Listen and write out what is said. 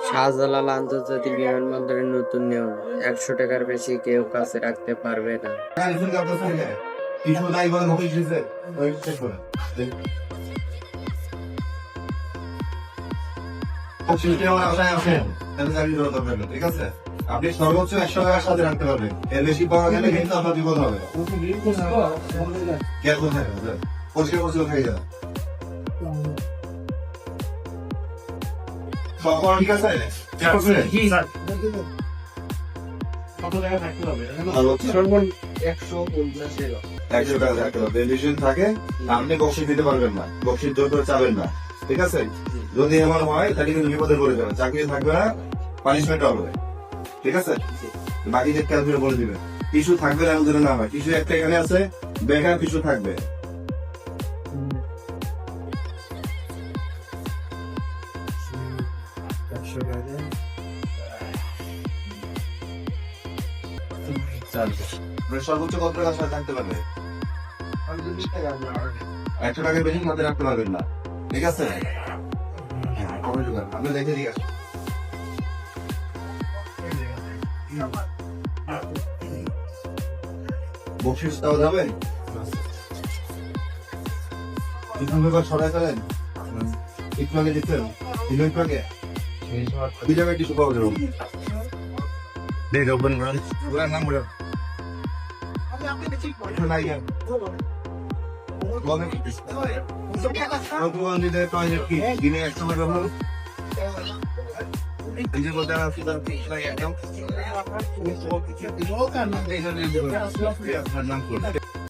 শাহজালাল আন্তর্জাতিক বিমানবন্দরের নতুন নিয়ম, 100 টাকার বেশি কেউ কাছে রাখতে পারবে না। ঠিক আছে, আপনি সর্বোচ্চ 100 টাকার সাথে রাখতে পারবেন, এর বেশি পাওয়া গেলে কিন্তু আপনার বিপদ হবে। পরিষ্কার পরিষ্কার থেকে যাবে সব ঠিক আছে। থাকে আপনি বক্সি দিতে পারবেন না, বক্সির জোর করে চাবেন না, ঠিক আছে। যদি এমন হয় তাহলে কিন্তু বিপদে পড়ে যাবে, চাকরি থাকবে না, পানিশমেন্ট হবে, ঠিক আছে। বাকি যে খেয়াল করে বলে দিবে টিস্যু থাকবে না, যদি না হয় টিস্যু একটা এখানে আছে, বেকার টিস্যু থাকবে। সর্বোচ্চ কত টাকা সাথে থাকতে পারবে? 100 টাকার বেশি সাথে রাখতে পারবেন না, ঠিক আছে। আপনি দেখে ঠিক আছে। বকশিস তাও যাবেন, সরাই ফেলেন একটু আগে দিচ্ছেন, একটু আগে দুই জায়গায় টিস্যু পাওয়া যাবে। নাম বলে দিনে 100 টাকা